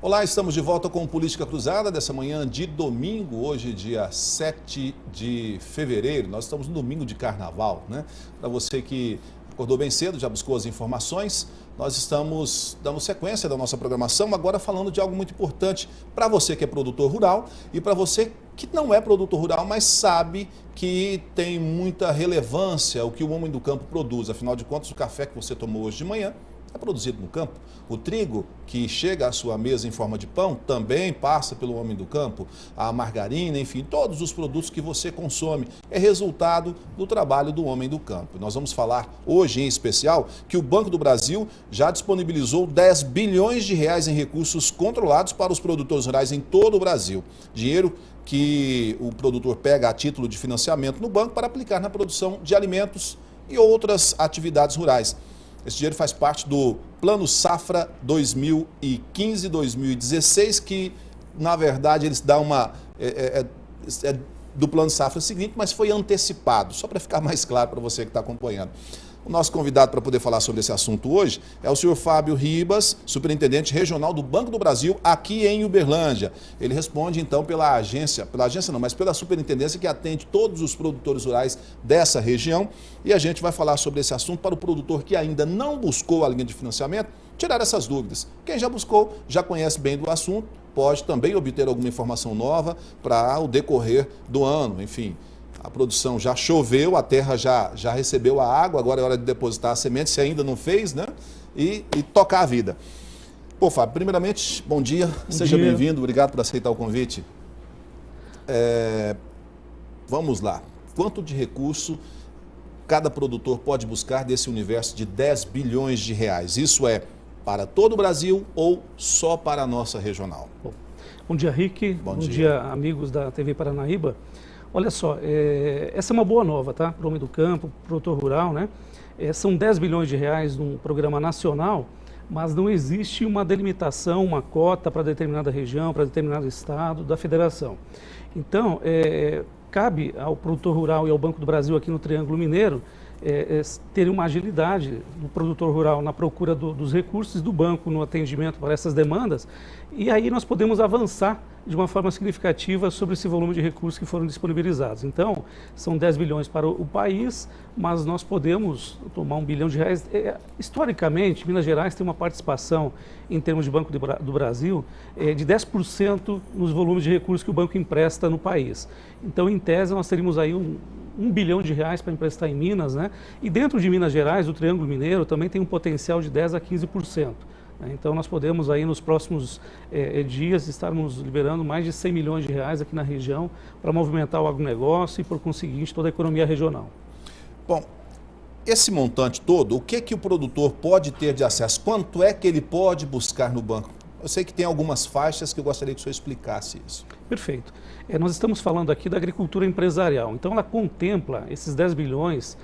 Olá, estamos de volta com Política Cruzada dessa manhã de domingo, hoje dia 7 de fevereiro. Nós estamos no domingo de carnaval, né? Para você que acordou bem cedo, já buscou as informações, nós estamos dando sequência da nossa programação, agora falando de algo muito importante para você que é produtor rural e para você que não é produtor rural, mas sabe que tem muita relevância o que o homem do campo produz. Afinal de contas, o café que você tomou hoje de manhã é produzido no campo. O trigo que chega à sua mesa em forma de pão também passa pelo homem do campo. A margarina, enfim, todos os produtos que você consome é resultado do trabalho do homem do campo. Nós vamos falar hoje em especial que o Banco do Brasil já disponibilizou 10 bilhões de reais em recursos controlados para os produtores rurais em todo o Brasil. Dinheiro que o produtor pega a título de financiamento no banco para aplicar na produção de alimentos e outras atividades rurais. Esse dinheiro faz parte do Plano Safra 2015-2016, que, na verdade, eles dão do Plano Safra seguinte, mas foi antecipado, só para ficar mais claro para você que está acompanhando. O nosso convidado para poder falar sobre esse assunto hoje é o senhor Fábio Ribas, superintendente regional do Banco do Brasil, aqui em Uberlândia. Ele responde, então, pela agência não, mas pela superintendência que atende todos os produtores rurais dessa região. E a gente vai falar sobre esse assunto para o produtor que ainda não buscou a linha de financiamento, tirar essas dúvidas. Quem já buscou, já conhece bem do assunto, pode também obter alguma informação nova para o decorrer do ano, enfim. A produção já choveu, a terra já recebeu a água, agora é hora de depositar a semente, se ainda não fez, né? E tocar a vida. Pô, Fábio, primeiramente, bom dia, seja bem-vindo, obrigado por aceitar o convite. Vamos lá, quanto de recurso cada produtor pode buscar desse universo de 10 bilhões de reais? Isso é para todo o Brasil ou só para a nossa regional? Bom dia, Rick. Bom dia, amigos da TV Paranaíba. Olha só, essa é uma boa nova, tá? Para o homem do campo, produtor rural, né? São 10 bilhões de reais num programa nacional, mas não existe uma delimitação, uma cota para determinada região, para determinado estado da federação. Então, cabe ao produtor rural e ao Banco do Brasil aqui no Triângulo Mineiro ter uma agilidade do produtor rural na procura dos recursos do banco no atendimento para essas demandas, e aí nós podemos avançar de uma forma significativa sobre esse volume de recursos que foram disponibilizados. Então, são 10 bilhões para o país, mas nós podemos tomar 1 bilhão de reais. Historicamente, Minas Gerais tem uma participação em termos de Banco do Brasil de 10% nos volumes de recursos que o banco empresta no país. Então, em tese, nós teríamos aí 1 bilhão de reais para emprestar em Minas, né? E dentro de Minas Gerais, o Triângulo Mineiro também tem um potencial de 10% a 15%. Então, nós podemos aí nos próximos dias estarmos liberando mais de 100 milhões de reais aqui na região para movimentar o agronegócio e, por conseguinte, toda a economia regional. Bom, esse montante todo, o que o produtor pode ter de acesso? Quanto é que ele pode buscar no banco? Eu sei que tem algumas faixas que eu gostaria que o senhor explicasse isso. Perfeito. Nós estamos falando aqui da agricultura empresarial. Então, ela contempla esses 10 bilhões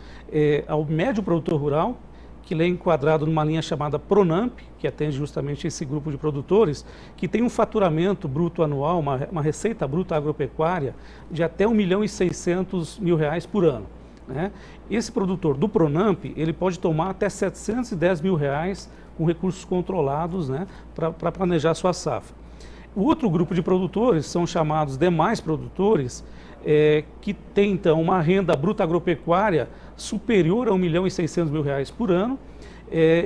ao médio produtor rural, que ele é enquadrado numa linha chamada Pronamp, que atende justamente esse grupo de produtores, que tem um faturamento bruto anual, uma receita bruta agropecuária de até R$ 1.600.000 por ano, né? Esse produtor do Pronamp, ele pode tomar até R$ 710.000 com recursos controlados, né, para planejar a sua safra. O outro grupo de produtores são chamados demais produtores, que tem então uma renda bruta agropecuária superior a R$ 1.600.000 por ano,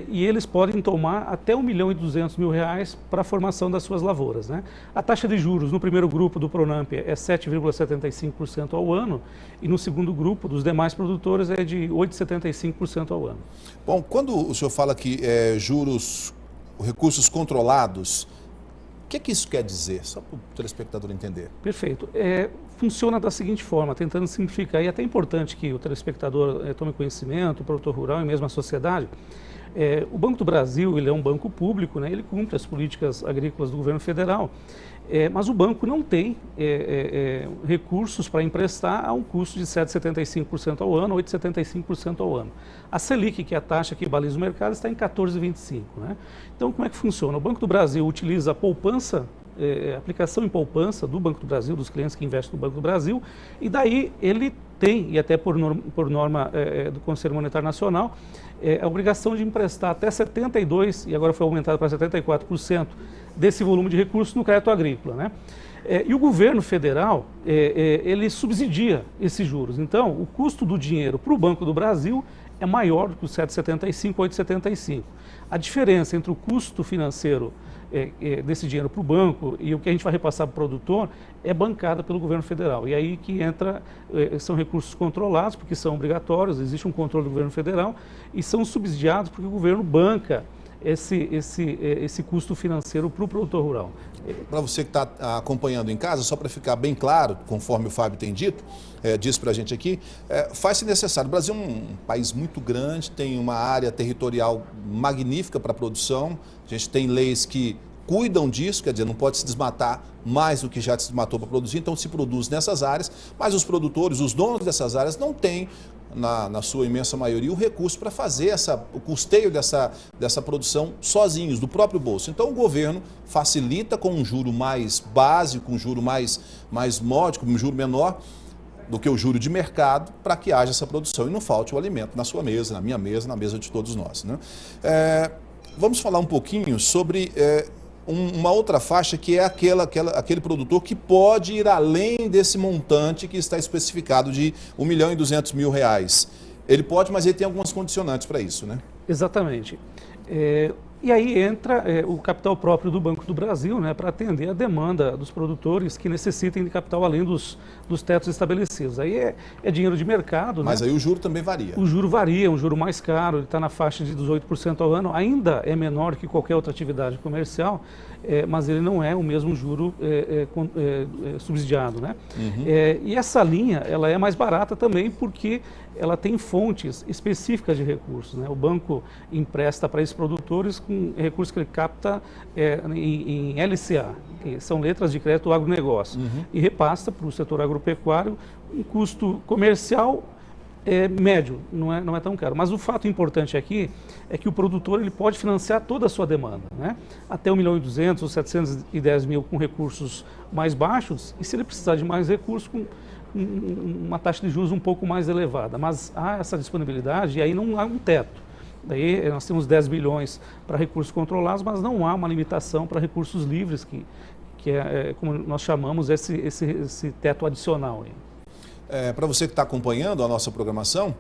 e eles podem tomar até R$ 1.200.000 para a formação das suas lavouras, né? A taxa de juros no primeiro grupo do Pronamp é 7,75% ao ano, e no segundo grupo dos demais produtores é de 8,75% ao ano. Bom, quando o senhor fala que juros, recursos controlados, o que isso quer dizer? Só para o telespectador entender. Perfeito. Funciona da seguinte forma, tentando simplificar, e é até importante que o telespectador tome conhecimento, o produtor rural e mesmo a sociedade. O Banco do Brasil, ele é um banco público, né? Ele cumpre as políticas agrícolas do governo federal, mas o banco não tem recursos para emprestar a um custo de 7,75% ao ano, 8,75% ao ano. A Selic, que é a taxa que baliza o mercado, está em 14,25%. Né? Então, como é que funciona? O Banco do Brasil utiliza a poupança, aplicação em poupança do Banco do Brasil, dos clientes que investem no Banco do Brasil, e daí ele tem, e até por norma do Conselho Monetário Nacional, a obrigação de emprestar até 72%, e agora foi aumentado para 74%, desse volume de recursos no crédito agrícola, né? E o governo federal, ele subsidia esses juros. Então, o custo do dinheiro para o Banco do Brasil é maior do que o 7,75, 8,75. A diferença entre o custo financeiro desse dinheiro para o banco e o que a gente vai repassar para o produtor é bancada pelo governo federal. E aí que entra, são recursos controlados, porque são obrigatórios, existe um controle do governo federal, e são subsidiados porque o governo banca esse custo financeiro para o produtor rural. Para você que está acompanhando em casa, só para ficar bem claro, conforme o Fábio tem dito, disse para a gente aqui, faz-se necessário. O Brasil é um país muito grande, tem uma área territorial magnífica para a produção, a gente tem leis que cuidam disso, quer dizer, não pode se desmatar mais do que já se desmatou para produzir, então se produz nessas áreas, mas os produtores, os donos dessas áreas não têm, na sua imensa maioria, o recurso para fazer o custeio dessa produção sozinhos, do próprio bolso. Então o governo facilita com um juro mais básico, um juro mais módico, um juro menor do que o juro de mercado, para que haja essa produção e não falte o alimento na sua mesa, na minha mesa, na mesa de todos nós, né? Vamos falar um pouquinho sobre uma outra faixa, que é aquele produtor que pode ir além desse montante que está especificado de R$1.200.000. Ele pode, mas ele tem algumas condicionantes para isso, né? Exatamente. E aí entra o capital próprio do Banco do Brasil, né, para atender a demanda dos produtores que necessitem de capital além dos tetos estabelecidos. Aí é dinheiro de mercado. Mas, né? Aí o juro também varia. O juro varia, um juro mais caro, ele está na faixa de 18% ao ano, ainda é menor que qualquer outra atividade comercial, mas ele não é o mesmo juro subsidiado, né? Uhum. E essa linha, ela é mais barata também porque ela tem fontes específicas de recursos, né? O banco empresta para esses produtores com recursos que ele capta em LCA, que são letras de crédito agronegócio, e repassa para o setor agropecuário um custo comercial médio, não é tão caro. Mas o fato importante aqui é que o produtor ele pode financiar toda a sua demanda, né? Até 1.200.000 ou 710.000 com recursos mais baixos, e se ele precisar de mais recursos, com uma taxa de juros um pouco mais elevada. Mas há essa disponibilidade e aí não há um teto. Daí nós temos 10 bilhões para recursos controlados, mas não há uma limitação para recursos livres, que é como nós chamamos esse teto adicional aí. Para você que está acompanhando a nossa programação,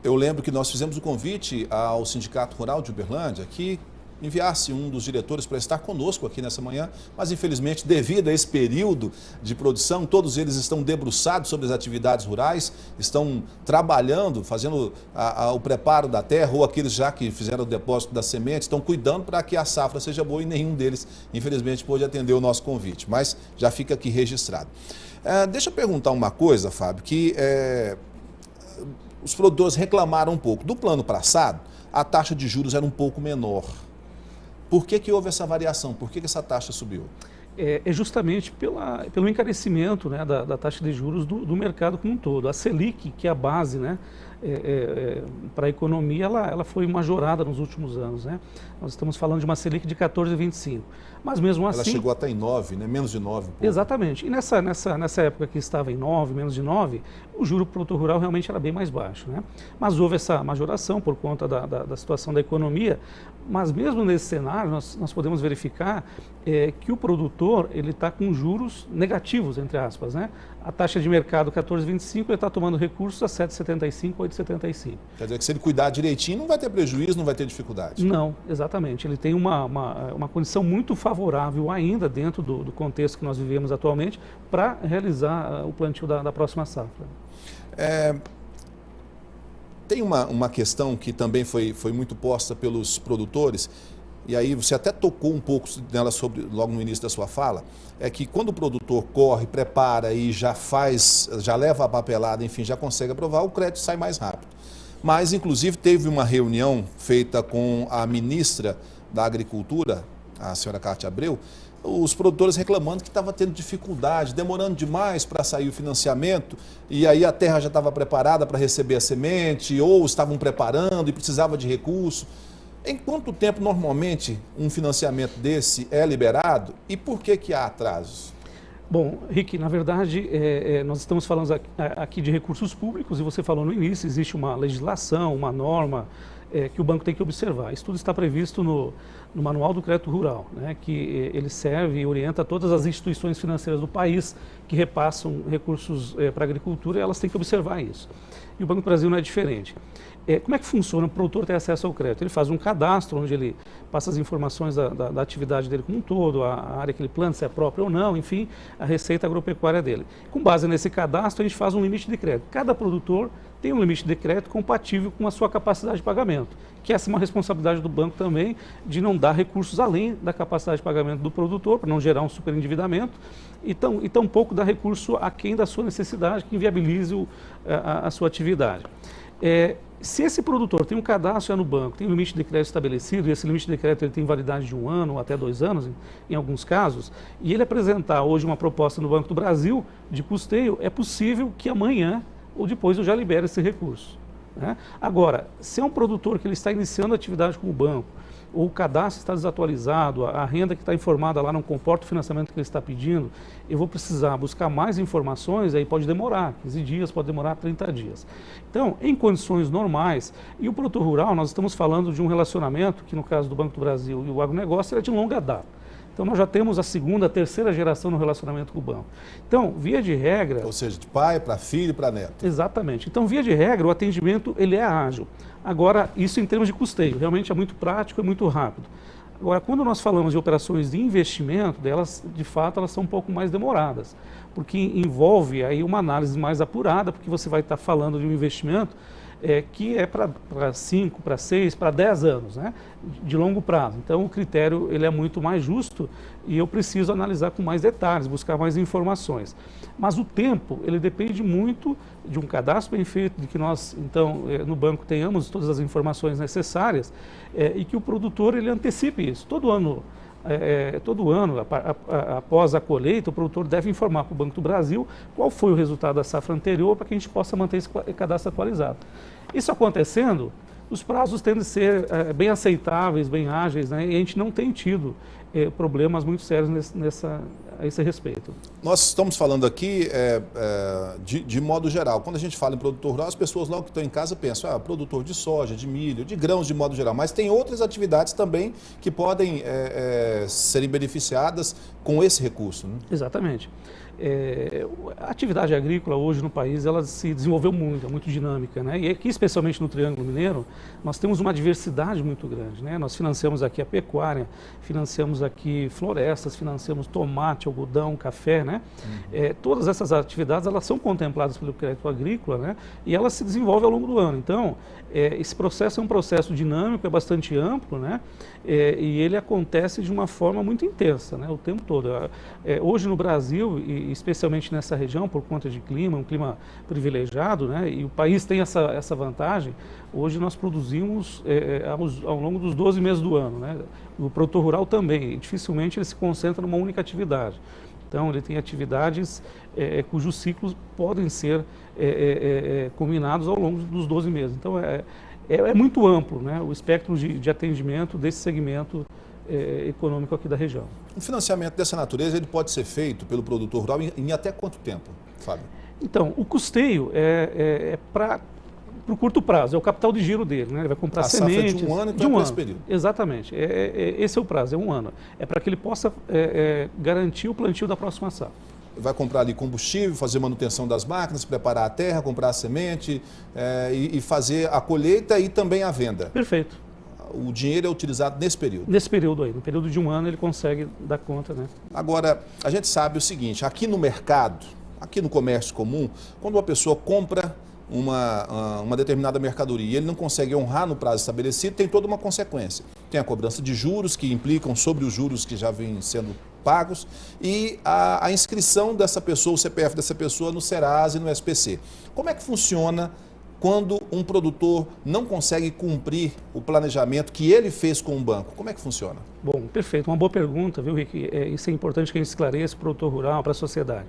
eu lembro que nós fizemos o convite ao Sindicato Rural de Uberlândia que enviasse um dos diretores para estar conosco aqui nessa manhã, mas infelizmente devido a esse período de produção, todos eles estão debruçados sobre as atividades rurais, estão trabalhando, fazendo o preparo da terra, ou aqueles já que fizeram o depósito da semente, estão cuidando para que a safra seja boa, e nenhum deles infelizmente pôde atender o nosso convite, mas já fica aqui registrado. Deixa eu perguntar uma coisa, Fábio, que os produtores reclamaram um pouco. Do plano passado, a taxa de juros era um pouco menor. Por que houve essa variação? Por que essa taxa subiu? É justamente pelo encarecimento, né, da taxa de juros do mercado como um todo. A Selic, que é a base, né, para a economia, ela foi majorada nos últimos anos, né? Nós estamos falando de uma Selic de 14,25. Mas mesmo assim... Ela chegou até em 9, né? Menos de 9. Exatamente. E nessa época que estava em 9, menos de 9, o juro produtor rural realmente era bem mais baixo, né? Mas houve essa majoração por conta da situação da economia. Mas mesmo nesse cenário, nós podemos verificar que o produtor ele está com juros negativos, entre aspas, né? A taxa de mercado 14,25, ele está tomando recursos a 7,75, 8,75. Quer dizer que se ele cuidar direitinho, não vai ter prejuízo, não vai ter dificuldade. Não, exatamente. Ele tem uma condição muito favorável ainda dentro do contexto que nós vivemos atualmente para realizar o plantio da próxima safra. Tem uma questão que também foi muito posta pelos produtores, e aí você até tocou um pouco nela logo no início da sua fala, é que quando o produtor corre, prepara e já leva a papelada, enfim, já consegue aprovar, o crédito sai mais rápido. Mas, inclusive, teve uma reunião feita com a ministra da Agricultura, a senhora Cátia Abreu, os produtores reclamando que estava tendo dificuldade, demorando demais para sair o financiamento, e aí a terra já estava preparada para receber a semente, ou estavam preparando e precisava de recurso. Em quanto tempo, normalmente, um financiamento desse é liberado e por que há atrasos? Bom, Rick, na verdade, nós estamos falando aqui de recursos públicos e você falou no início, existe uma legislação, uma norma que o banco tem que observar. Isso tudo está previsto no Manual do Crédito Rural, né, que ele serve e orienta todas as instituições financeiras do país que repassam recursos para a agricultura e elas têm que observar isso. E o Banco do Brasil não é diferente. Como é que funciona o produtor ter acesso ao crédito? Ele faz um cadastro onde ele passa as informações da atividade dele como um todo, a área que ele planta, se é própria ou não, enfim, a receita agropecuária dele. Com base nesse cadastro, a gente faz um limite de crédito. Cada produtor tem um limite de crédito compatível com a sua capacidade de pagamento, que essa é uma responsabilidade do banco também, de não dar recursos além da capacidade de pagamento do produtor, para não gerar um superendividamento, e tampouco dar recurso aquém da sua necessidade, que inviabilize a sua atividade. Se esse produtor tem um cadastro já no banco, tem um limite de crédito estabelecido, e esse limite de crédito ele tem validade de 1 ano ou até 2 anos, em alguns casos, e ele apresentar hoje uma proposta no Banco do Brasil de custeio, é possível que amanhã ou depois eu já libere esse recurso, né? Agora, se é um produtor que ele está iniciando a atividade com o banco, ou o cadastro está desatualizado, a renda que está informada lá não comporta o financiamento que ele está pedindo, eu vou precisar buscar mais informações, aí pode demorar 15 dias, pode demorar 30 dias. Então, em condições normais, e o produtor rural, nós estamos falando de um relacionamento que no caso do Banco do Brasil e o agronegócio é de longa data. Então, nós já temos a segunda, a terceira geração no relacionamento com o banco. Então, via de regra... Ou seja, de pai para filho e para neto. Exatamente. Então, via de regra, o atendimento ele é ágil. Agora, isso em termos de custeio, realmente é muito prático e muito rápido. Agora, quando nós falamos de operações de investimento, elas, de fato, elas são um pouco mais demoradas, porque envolve aí uma análise mais apurada, porque você vai estar falando de um investimento que é para 5, para 6, para 10 anos, né, de longo prazo. Então, o critério ele é muito mais justo e eu preciso analisar com mais detalhes, buscar mais informações. Mas o tempo, ele depende muito de um cadastro bem feito, de que nós, então, no banco tenhamos todas as informações necessárias e que o produtor ele antecipe isso. Todo ano, após a colheita, o produtor deve informar para o Banco do Brasil qual foi o resultado da safra anterior para que a gente possa manter esse cadastro atualizado. Isso acontecendo, os prazos tendem a ser bem aceitáveis, bem ágeis, né? E a gente não tem tido problemas muito sérios a esse respeito. Nós estamos falando aqui de modo geral. Quando a gente fala em produtor rural, as pessoas logo que estão em casa pensam, produtor de soja, de milho, de grãos de modo geral. Mas tem outras atividades também que podem serem beneficiadas com esse recurso, né? Exatamente. A atividade agrícola hoje no país ela se desenvolveu muito, é muito dinâmica, né? E aqui, especialmente no Triângulo Mineiro, nós temos uma diversidade muito grande, né? Nós financiamos aqui a pecuária, financiamos aqui florestas, financiamos tomate, algodão, café, né? Todas essas atividades elas são contempladas pelo crédito agrícola, né? E elas se desenvolvem ao longo do ano. Então, esse processo é um processo dinâmico, é bastante amplo, né? E ele acontece de uma forma muito intensa, né? O tempo todo. Hoje no Brasil, e especialmente nessa região, por conta de clima, um clima privilegiado, né? E o país tem essa vantagem. Hoje nós produzimos ao longo dos 12 meses do ano, né? O produtor rural também, e dificilmente ele se concentra numa única atividade. Então, ele tem atividades cujos ciclos podem ser combinados ao longo dos 12 meses. Então, é muito amplo, né, o espectro de atendimento desse segmento econômico aqui da região. Um financiamento dessa natureza ele pode ser feito pelo produtor rural em até quanto tempo, Fábio? Então, o custeio é para o curto prazo, é o capital de giro dele, né? Ele vai comprar sementes. De 1 ano, então esse período. Exatamente, esse é o prazo, é 1 ano. É para que ele possa garantir o plantio da próxima safra. Vai comprar ali combustível, fazer manutenção das máquinas, preparar a terra, comprar a semente e fazer a colheita e também a venda. Perfeito. O dinheiro é utilizado nesse período? Nesse período aí, no período de 1 ano ele consegue dar conta, né? Agora, a gente sabe o seguinte, aqui no mercado, aqui no comércio comum, quando uma pessoa compra uma determinada mercadoria e ele não consegue honrar no prazo estabelecido, tem toda uma consequência. Tem a cobrança de juros que implicam sobre os juros que já vêm sendo pagos e a inscrição dessa pessoa, o CPF dessa pessoa no Serasa e no SPC. Como é que funciona quando um produtor não consegue cumprir o planejamento que ele fez com o banco? Como é que funciona? Bom, perfeito. Uma boa pergunta, viu, Rick? Isso é importante que a gente esclareça para o produtor rural, para a sociedade.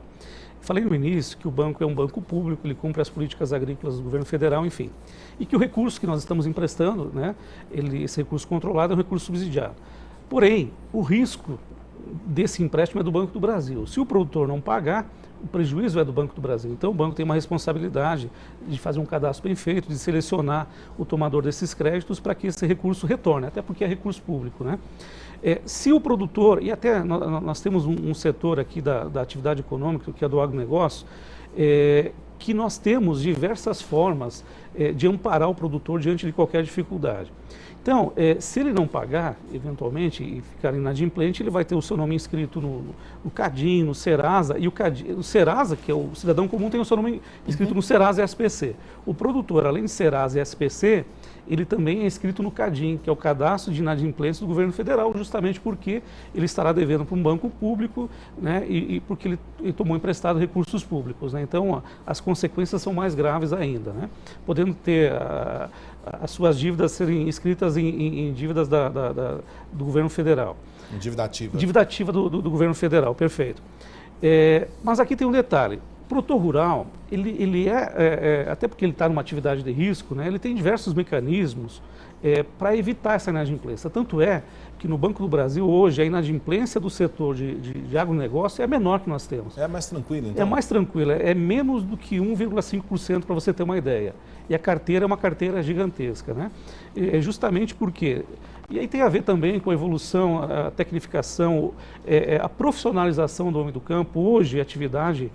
Falei no início que o banco é um banco público, ele cumpre as políticas agrícolas do governo federal, enfim. E que o recurso que nós estamos emprestando, né, esse recurso controlado é um recurso subsidiado. Porém, o risco desse empréstimo é do Banco do Brasil. Se o produtor não pagar, o prejuízo é do Banco do Brasil. Então o banco tem uma responsabilidade de fazer um cadastro bem feito, de selecionar o tomador desses créditos para que esse recurso retorne, até porque é recurso público, né? Se o produtor, e até nós temos um setor aqui da atividade econômica, que é do agronegócio, que nós temos diversas formas de amparar o produtor diante de qualquer dificuldade. Então, se ele não pagar, eventualmente, e ficar inadimplente, ele vai ter o seu nome inscrito no CADIM, no Serasa, e o Serasa, que é o cidadão comum, tem o seu nome inscrito no Serasa e SPC. O produtor, além de Serasa e SPC, ele também é inscrito no CADIM, que é o Cadastro de Inadimplência do Governo Federal, justamente porque ele estará devendo para um banco público, né, e porque ele tomou emprestado recursos públicos, né? Então, as consequências são mais graves ainda, né? Podendo ter as suas dívidas serem inscritas em dívidas do Governo Federal. Em dívida ativa. Dívida ativa do Governo Federal, perfeito. Mas aqui tem um detalhe. O produtor rural, ele até porque ele está numa atividade de risco, né, ele tem diversos mecanismos para evitar essa inadimplência. Tanto é que no Banco do Brasil, hoje, a inadimplência do setor de agronegócio é a menor que nós temos. É mais tranquilo, então? É mais tranquila, é menos do que 1,5%, para você ter uma ideia. E a carteira é uma carteira gigantesca, né? Justamente porque... E aí tem a ver também com a evolução, a tecnificação, a profissionalização do homem do campo. Hoje, a atividade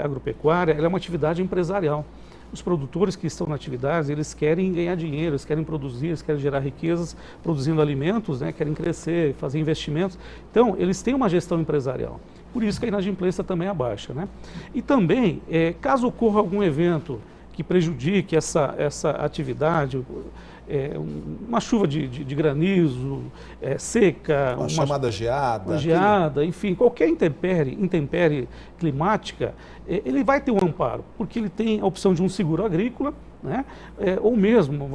agropecuária, ela é uma atividade empresarial. Os produtores que estão na atividade, eles querem ganhar dinheiro, eles querem produzir, eles querem gerar riquezas produzindo alimentos, né, querem crescer, fazer investimentos. Então, eles têm uma gestão empresarial. Por isso que a inadimplência também é baixa, né? E também, caso ocorra algum evento que prejudique essa atividade, uma chuva de granizo, seca, uma chamada geada, enfim, qualquer intempérie climática, ele vai ter um amparo, porque ele tem a opção de um seguro agrícola, né? Ou mesmo,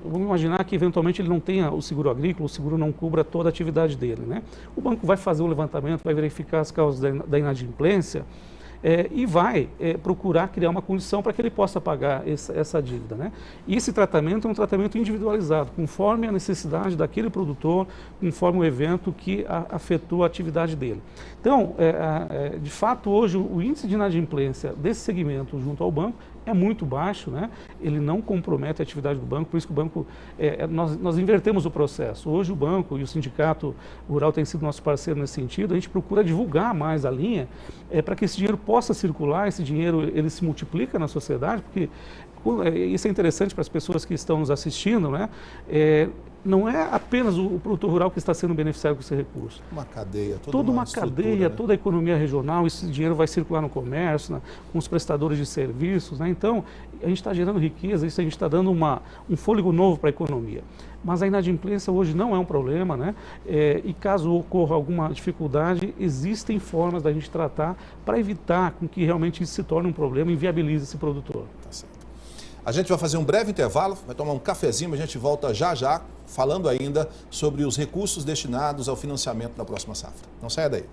vamos imaginar que eventualmente ele não tenha o seguro agrícola, o seguro não cubra toda a atividade dele, né? O banco vai fazer o levantamento, vai verificar as causas da inadimplência, e vai procurar criar uma condição para que ele possa pagar essa dívida, né? E esse tratamento é um tratamento individualizado, conforme a necessidade daquele produtor, conforme o evento que afetou a atividade dele. Então, de fato, hoje o índice de inadimplência desse segmento junto ao banco é muito baixo, né? Ele não compromete a atividade do banco, por isso que o banco, nós invertemos o processo. Hoje o banco e o Sindicato Rural tem sido nosso parceiro nesse sentido, a gente procura divulgar mais a linha para que esse dinheiro possa circular, esse dinheiro ele se multiplica na sociedade, porque isso é interessante para as pessoas que estão nos assistindo, né? Não é apenas o produtor rural que está sendo beneficiado com esse recurso. Uma cadeia, toda uma cadeia, né? Toda a economia regional, esse dinheiro vai circular no comércio, com os prestadores de serviços, né? Então, a gente está gerando riqueza, isso a gente está dando um fôlego novo para a economia. Mas a inadimplência hoje não é um problema, né? E caso ocorra alguma dificuldade, existem formas da gente tratar para evitar com que realmente isso se torne um problema e inviabilize esse produtor. Tá certo. A gente vai fazer um breve intervalo, vai tomar um cafezinho, mas a gente volta já, falando ainda sobre os recursos destinados ao financiamento da próxima safra. Não saia daí.